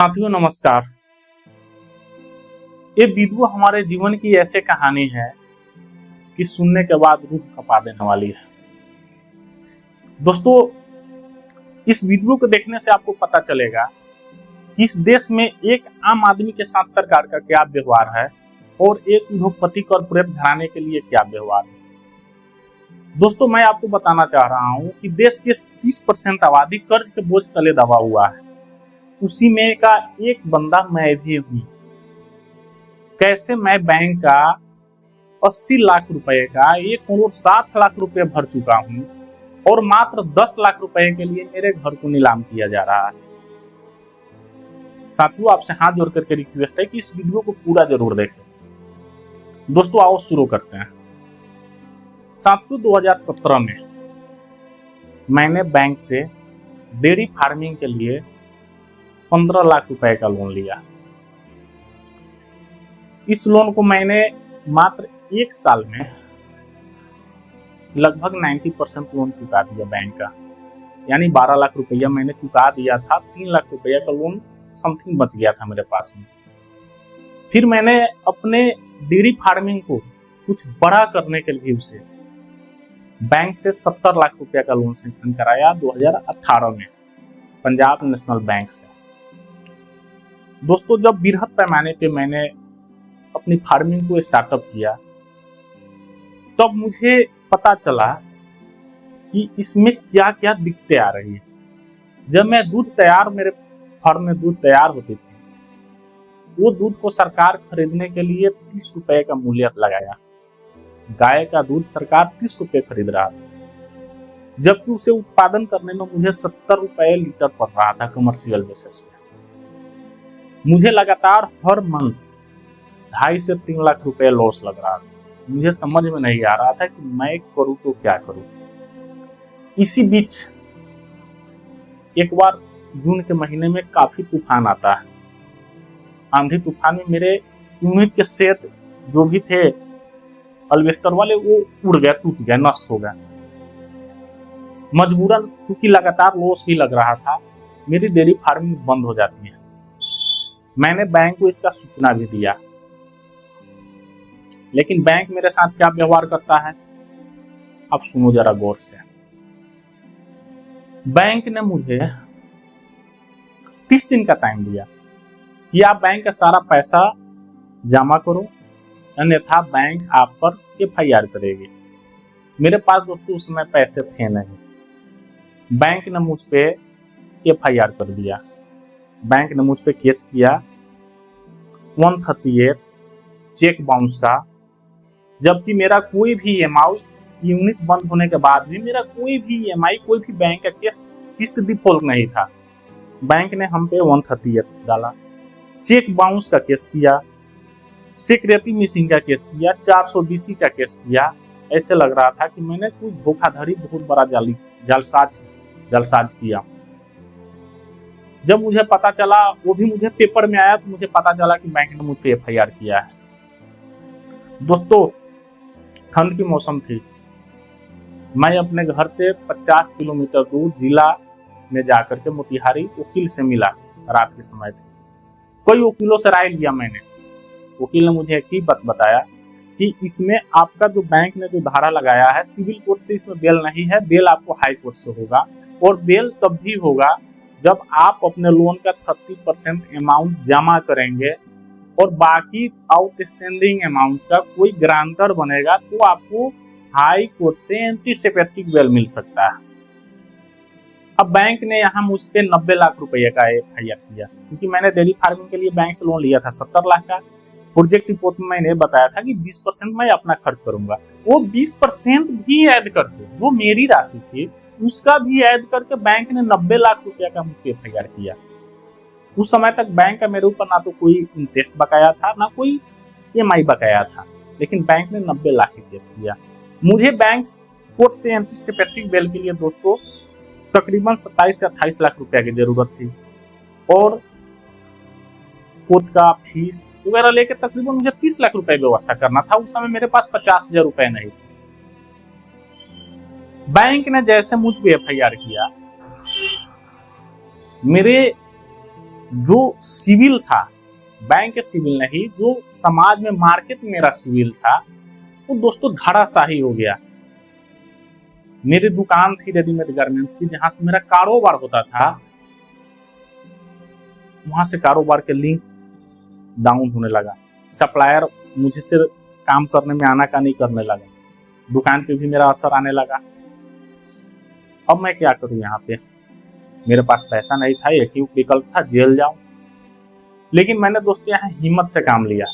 साथियों नमस्कार। ये वीडियो हमारे जीवन की ऐसे कहानी है कि सुनने के बाद रूह कँपा देने वाली है। दोस्तों, इस वीडियो को देखने से आपको पता चलेगा कि इस देश में एक आम आदमी के साथ सरकार का क्या व्यवहार है और एक उद्योगपति कॉर्पोरेट घराने के लिए क्या व्यवहार है। दोस्तों, मैं आपको बताना चाह रहा हूं कि देश के 30% आबादी कर्ज के बोझ तले दबा हुआ है। उसी में का एक बंदा मैं भी हूं। कैसे मैं बैंक का 80 लाख रुपए का 1,60,00,000 रुपए भर चुका हूं और मात्र 10 लाख रुपए के लिए मेरे घर को नीलाम किया जा रहा है। साथियों, आपसे हाथ जोड़ करके रिक्वेस्ट है कि इस वीडियो को पूरा जरूर देखें। दोस्तों, आओ शुरू करते हैं। साथियों, 2017 में मैंने बैंक से डेयरी फार्मिंग के लिए 15 लाख रुपए का लोन लिया। इस लोन को मैंने मात्र एक साल में लगभग 90% लोन चुका दिया बैंक का, यानी 12 लाख रुपया मैंने चुका दिया था। 3 लाख रुपया का लोन समथिंग बच गया था मेरे पास में। फिर मैंने अपने डेयरी फार्मिंग को कुछ बड़ा करने के लिए उसे बैंक से 70 लाख रुपया का लोन सैंक्शन कराया 2018 में पंजाब नेशनल बैंक से। दोस्तों, जब बृहद पैमाने पे मैंने अपनी फार्मिंग को स्टार्टअप किया तब मुझे पता चला कि इसमें क्या क्या दिक्कतें आ रही है। जब मैं मेरे फार्म में दूध तैयार होती थी, वो दूध को सरकार खरीदने के लिए 30 रुपए का मूल्य लगाया। गाय का दूध सरकार 30 रुपए खरीद रहा था, जबकि उसे उत्पादन करने में मुझे 70 रुपए लीटर पड़ रहा था कमर्शियल बेसिस पे। मुझे लगातार हर मंथ 2.5 से 3 लाख रुपए लॉस लग रहा था। मुझे समझ में नहीं आ रहा था कि मैं करूं तो क्या करूं। इसी बीच एक बार जून के महीने में काफी तूफान आता है। आंधी तूफान में मेरे यूनिट के सेट जो भी थे अल्वेस्टर वाले, वो उड़ गया, टूट गया, नष्ट हो गया। मजबूरन चूंकि लगातार लॉस भी लग रहा था, मेरी डेयरी फार्मिंग बंद हो जाती है। मैंने बैंक को इसका सूचना भी दिया, लेकिन बैंक मेरे साथ क्या व्यवहार करता है अब सुनो जरा गौर से। बैंक ने मुझे 30 दिन का टाइम दिया कि आप बैंक का सारा पैसा जमा करो, अन्यथा बैंक आप पर FIR करेगी। मेरे पास दोस्तों उस समय पैसे थे नहीं। बैंक ने मुझ पे FIR कर दिया। बैंक ने मुझ पे केस किया 138 चेक बाउंस का, जबकि मेरा कोई भी EMI, यूनिट बंद होने के बाद भी मेरा कोई भी EMI, कोई भी बैंक का किस्त डिफॉल्ट नहीं था। बैंक ने हम पे 138 डाला, चेक बाउंस का केस किया, सिक्योरिटी मिसिंग का केस किया, 420 का केस किया। ऐसे लग रहा था कि मैंने कोई धोखाधड़ी, बहुत बड़ा जालसाज किया। जब मुझे पता चला, वो भी मुझे पेपर में आया, तो मुझे पता चला कि बैंक ने मुझ पे FIR किया है। दोस्तों, ठंड की मौसम थी। मैं अपने घर से 50 किलोमीटर दूर जिला में जाकर के मोतिहारी वकील से मिला। रात के समय थी। कई वकीलों से राय लिया मैंने। वकील ने मुझे एक ही बात बताया कि इसमें आपका जो बैंक ने जो धारा लगाया है, सिविल कोर्ट से इसमें बेल नहीं है, बेल आपको हाई कोर्ट से होगा। और बेल तब भी होगा जब आप अपने लोन का 30% अमाउंट जमा करेंगे और बाकी आउटस्टैंडिंग अमाउंट का कोई ग्रांटर बनेगा, तो आपको हाई कोर्ट से एंटीसिपेटिक बेल मिल सकता है। अब बैंक ने यहाँ मुझ पे 90 लाख रुपए का FIR किया, क्योंकि मैंने डेयरी फार्मिंग के लिए बैंक से लोन लिया था 70 लाख का। प्रोजेक्ट रिपोर्ट में मैंने बताया था कि 20% मैं अपना खर्च करूंगा। वो 20% भी ऐड करके, जो मेरी राशि थी उसका भी ऐड करके बैंक ने 90 लाख रुपया का मुझ पे FIR किया। उस समय तक बैंक का मेरे ऊपर ना तो कोई इंटरेस्ट बकाया था, ना कोई EMI बकाया था, लेकिन बैंक ने 90 लाख का केस किया। मुझे बैंक कोर्ट से एंटीसिपेटिक बेल के लिए दोस्तों तकरीबन 27 से 28 लाख रुपया की जरूरत थी, और कोर्ट का फीस वगैरह लेके तकरीबन मुझे 30 लाख रुपए की व्यवस्था करना था। उस समय मेरे पास 50,000 रुपए नहीं थे। बैंक ने जैसे मुझ पे FIR किया, मेरे जो सिविल था, बैंक के सिविल नहीं, जो समाज में मार्केट में मेरा सिविल था, वो दोस्तों धराशाही हो गया। मेरी दुकान थी रेडीमेड गारमेंट्स की, जहां से मेरा कारोबार होता था, वहां से कारोबार के लिंक डाउन होने लगा। सप्लायर मुझे से काम करने में आनाकानी करने लगा, दुकान पे भी मेरा असर आने लगा। अब मैं क्या करूं? यहाँ पे मेरे पास पैसा नहीं था, एक ही विकल्प था, जेल जाऊं। लेकिन मैंने दोस्तों यहाँ हिम्मत से काम लिया।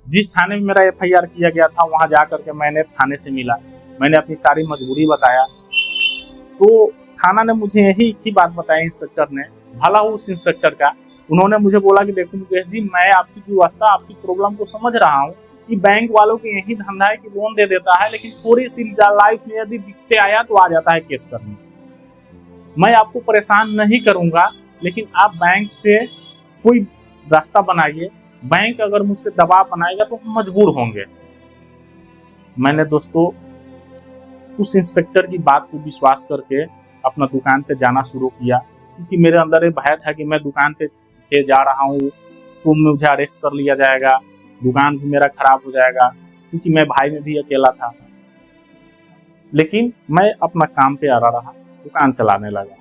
जिस थाने में मेरा FIR किया गया था, वहां जाकर के मैंने थाने से मिला, मैंने अपनी सारी मजबूरी बताया, तो थाना ने मुझे यही एक ही बात बताई, इंस्पेक्टर ने, भला उस इंस्पेक्टर का। उन्होंने मुझे बोला कि देखो मुकेश जी, मैं आपकी व्यवस्था, आपकी प्रॉब्लम को समझ रहा हूँ कि बैंक वालों के यही धंधा है कि लोन दे देता है, लेकिन थोड़ी सी लाइफ में यदि दिक्कतें आया तो आ जाता है केस करने। मैं आपको परेशान नहीं करूंगा, लेकिन आप बैंक से कोई रास्ता बनाइए। बैंक अगर मुझ पर दबाव बनाएगा तो हम मजबूर होंगे। मैंने दोस्तों उस इंस्पेक्टर की बात को विश्वास करके अपना दुकान पे जाना शुरू किया, क्योंकि मेरे अंदर एक भय था कि मैं दुकान पे जा रहा हूँ तो मुझे अरेस्ट कर लिया जाएगा, दुकान भी मेरा खराब हो जाएगा, क्योंकि मैं भाई में भी अकेला था। लेकिन मैं अपना काम पे आ रहा, दुकान चलाने लगा।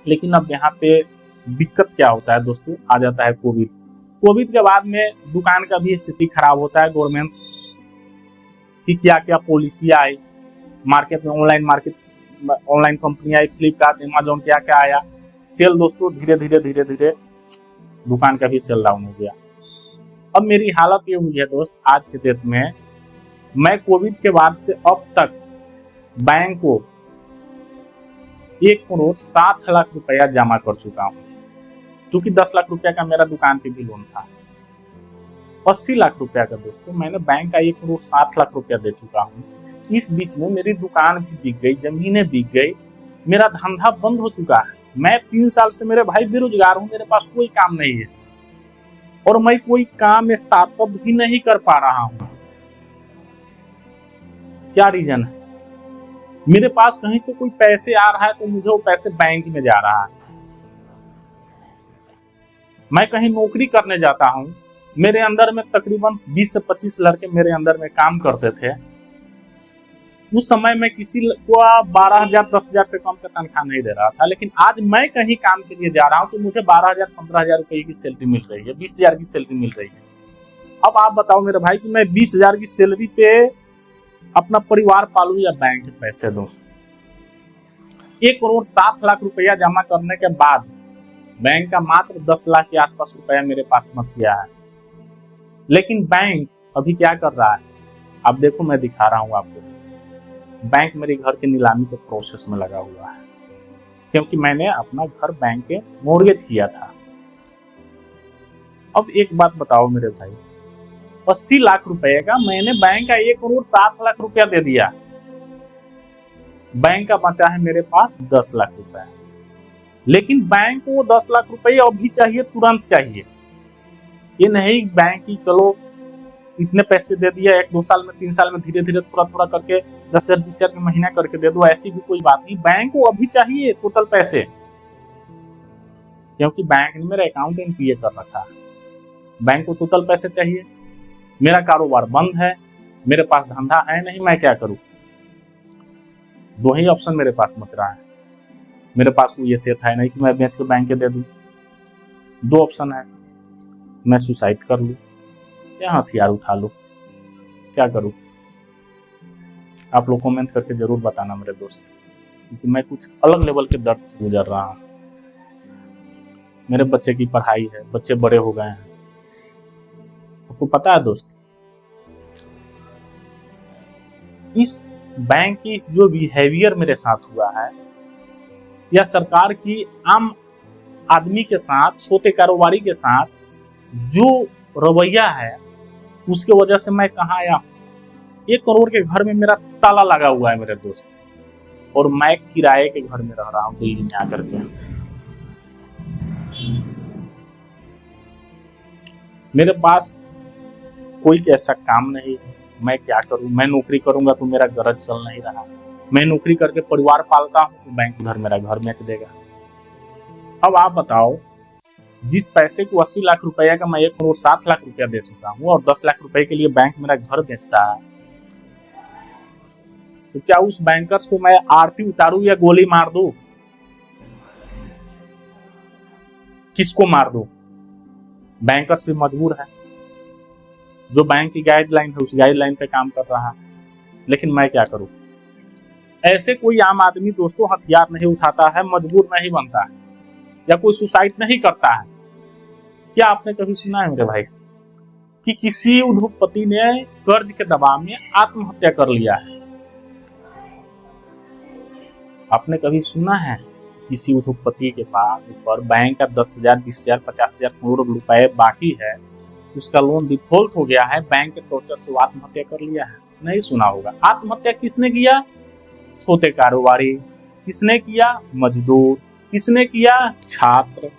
लेकिन अब यहाँ पे दिक्कत क्या होता है दोस्तों, आ जाता है कोविड के बाद में दुकान का भी स्थिति खराब होता है। गवर्नमेंट की क्या क्या पॉलिसी आई, मार्केट में ऑनलाइन कंपनी आई, फ्लिपकार्ट, अमेजोन, क्या क्या आया, सेल दोस्तों धीरे धीरे दुकान का भी सेल डाउन हो गया। अब मेरी हालत ये हुई है दोस्त, आज के डेट में मैं कोविड के बाद से अब तक बैंक को 1,07,00,000 रुपया जमा कर चुका हूँ, क्योंकि 10 लाख रुपया का मेरा दुकान पे भी लोन था। 80 लाख रुपया का दोस्तों मैंने बैंक का 1,07,00,000 रुपया दे चुका हूँ। इस बीच में मेरी दुकान भी बिक गई, जमीनें बिक गई, मेरा धंधा बंद हो चुका है। मैं 3 साल से मेरे भाई बेरोजगार हूँ, मेरे पास कोई काम नहीं है, और मैं कोई काम स्टार्टअप भी नहीं कर पा रहा हूँ। क्या रीजन है? मेरे पास कहीं से कोई पैसे आ रहा है तो मुझे वो पैसे बैंक में जा रहा है। मैं कहीं नौकरी करने जाता हूँ, मेरे अंदर में तकरीबन 20 से 25 लड़के मेरे अंदर में काम करते थे। उस समय मैं किसी को 12,000 10,000 से कम का तनख्वाह नहीं दे रहा था, लेकिन आज मैं कहीं काम के लिए जा रहा हूं तो मुझे 12,000 15,000 रुपए की सैलरी मिल रही है, 20,000 की सैलरी मिल रही है। अब आप बताओ मेरे भाई कि मैं 20,000 की सैलरी पे अपना परिवार पालू या बैंक के पैसे दूं? 1,07,00,000 रुपया जमा करने के बाद बैंक का मात्र 10 लाख के आसपास रुपया मेरे पास बच गया है। लेकिन बैंक अभी क्या कर रहा है, आप देखो, मैं दिखा रहा हूं आपको। बैंक मेरे घर के नीलामी के प्रोसेस में लगा हुआ है, क्योंकि मैंने अपना घर बैंक के मॉर्गेज किया था। अब एक बात बताओ मेरे भाई, 80 लाख रुपए का मैंने बैंक का 1,07,00,000 रुपया दे दिया, बैंक का बचा है मेरे पास 10 लाख रुपया। लेकिन बैंक को 10 लाख रुपये अभी चाहिए, तुरंत चाहिए। ये नहीं बैंक की चलो इतने पैसे दे दिया, 1-2 साल में 3 साल में धीरे धीरे थोड़ा करके 10,000 20,000 के महीना करके दे दो, ऐसी भी कोई बात नहीं। बैंक को अभी चाहिए टोटल पैसे, क्योंकि बैंक ने मेरा अकाउंट NPA कर रखा है। बैंक को टोटल पैसे चाहिए, मेरा कारोबार बंद है, मेरे पास धंधा है नहीं, मैं क्या करूं? 2 ही ऑप्शन मेरे पास बच रहा है। मेरे पास कोई ऐसे है नहीं कि मैं बेच के बैंक के दे दूं। 2 ऑप्शन है, मैं सुसाइड कर लूं या हथियार उठा लूं। क्या करूं? आप लोग कमेंट करके जरूर बताना मेरे दोस्त, क्योंकि मैं कुछ अलग लेवल के दर्द से गुजर रहा हूं। मेरे बच्चे की पढ़ाई है, बच्चे बड़े हो गए हैं। आपको पता है दोस्त, इस बैंक की जो बिहेवियर मेरे साथ हुआ है, या सरकार की आम आदमी के साथ, छोटे कारोबारी के साथ जो रवैया है, उसके वजह से मैं कहाँ आया? 1 करोड़ के घर में मेरा ताला लगा हुआ है मेरे दोस्त, और मैं किराए के घर में रह रहा हूँ दिल्ली में आकर के। मेरे पास कोई ऐसा काम नहीं है, मैं क्या करूं? मैं नौकरी करूंगा तो मेरा गरज चल नहीं रहा। मैं नौकरी करके परिवार पालता हूं तो बैंक उधर मेरा घर बेच देगा। अब आप बताओ जिस पैसे को 80 लाख रुपया का मैं 1 करोड़ 7 लाख रुपया दे चुका हूँ और 10 लाख रुपए के लिए बैंक मेरा घर बेचता है, तो क्या उस बैंकर्स को मैं आरती उतारू या गोली मार दूं? किसको मार दूं? बैंकर्स भी मजबूर है, जो बैंक की गाइडलाइन है उस गाइडलाइन पे काम कर रहा है, लेकिन मैं क्या करूं? ऐसे कोई आम आदमी दोस्तों हथियार नहीं उठाता है, मजबूर नहीं बनता है, या कोई सुसाइड नहीं करता है। क्या आपने कभी सुना है मेरे भाई कि किसी उद्योगपति ने कर्ज के दबाव में आत्महत्या कर लिया है? आपने कभी सुना है किसी उद्योगपति के पास ऊपर बैंक का 10,000, 20,000, 50,000 करोड़ रुपए बाकी है, उसका लोन डिफॉल्ट हो गया है, बैंक के टॉर्चर से आत्महत्या कर लिया है? नहीं सुना होगा। आत्महत्या किसने किया? छोटे कारोबारी। किसने किया? मजदूर। किसने किया? छात्र।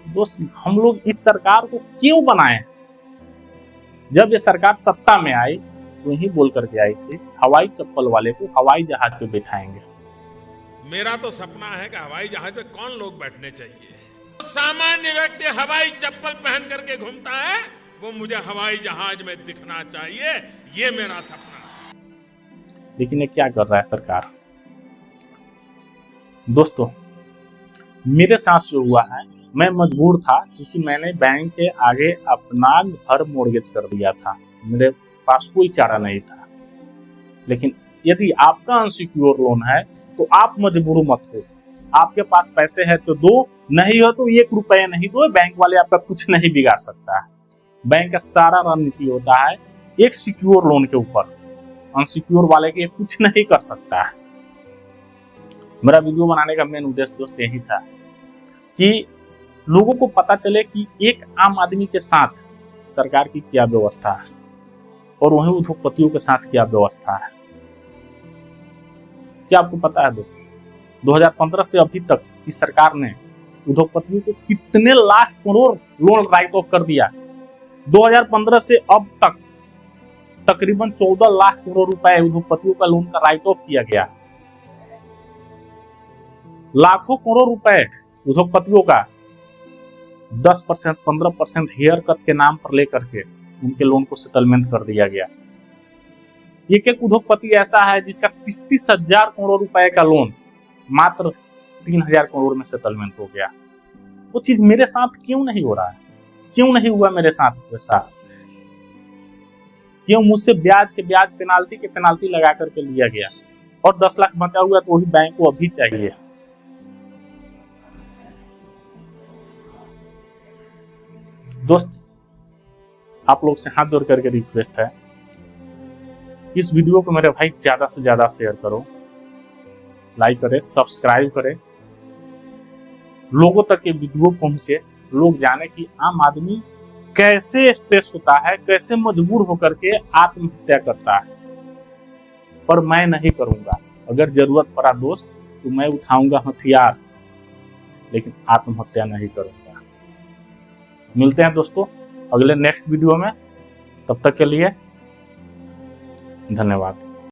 दोस्त, हम लोग इस सरकार को क्यों बनाए? जब ये सरकार सत्ता में आई तो यही बोल करके आई थी, हवाई चप्पल वाले को हवाई जहाज पे बैठाएंगे। मेरा तो सपना है कि हवाई जहाज पे कौन लोग बैठने चाहिए। सामान्य व्यक्ति हवाई चप्पल पहन करके घूमता है, वो मुझे हवाई जहाज में दिखना चाहिए, ये मेरा सपना है। लेकिन ये क्या कर रहा है सरकार? दोस्तों, मेरे साथ जो हुआ है, मैं मजबूर था क्योंकि मैंने बैंक के आगे अपना घर मोर्गेज कर दिया था, मेरे पास कोई चारा नहीं था। लेकिन यदि आपका अनसिक्योर लोन है तो आप मजबूर मत हो। आपके पास पैसे है तो दो, नहीं हो तो 1 रुपया नहीं दो, बैंक वाले आपका कुछ नहीं बिगाड़ सकता है। बैंक का सारा रणनीति होता है एक सिक्योर लोन के ऊपर, अनसिक्योर वाले के कुछ नहीं कर सकता है। मेरा वीडियो बनाने का मेन उद्देश्य दोस्त यही था कि लोगों को पता चले कि एक आम आदमी के साथ सरकार की क्या व्यवस्था है और वहीं उद्योगपतियों के साथ क्या व्यवस्था है। क्या आपको पता है दोस्तों, 2015 से अभी तक इस सरकार ने उद्योगपतियों को कितने lakh crore loan right of कर दिया? 2015 से अब तक तकरीबन 14 लाख करोड़ रुपए उद्योगपतियों का लोन का राइट ऑफ किया गया। लाखों करोड़ रुपए उद्योगपतियों का 10%, 15% हेयर कट के नाम पर लेकर के उनके लोन को सेटलमेंट कर दिया गया। एक उद्योगपति ऐसा है जिसका 33,000 करोड़ रुपए का लोन मात्र 3,000 करोड़ में सेटलमेंट हो गया। वो चीज मेरे साथ क्यों नहीं हो रहा है? क्यों नहीं हुआ मेरे साथ वैसा? क्यों मुझसे ब्याज के ब्याज, पेनाल्टी के पेनाल्टी लगा करके लिया गया और 10 लाख बचा हुआ तो वही बैंक को अभी चाहिए? दोस्त, आप लोग से हाथ जोड़ करके रिक्वेस्ट है, इस वीडियो को मेरे भाई ज्यादा से ज्यादा शेयर करो, लाइक करें, सब्सक्राइब करें, लोगों तक ये वीडियो पहुंचे, लोग जाने कि आम आदमी कैसे स्ट्रेस होता है, कैसे मजबूर होकर के आत्महत्या करता है। पर मैं नहीं करूंगा। अगर जरूरत पड़ा दोस्त तो मैं उठाऊंगा हथियार, लेकिन आत्महत्या नहीं करूंगा। मिलते हैं दोस्तों अगले नेक्स्ट वीडियो में, तब तक के लिए धन्यवाद।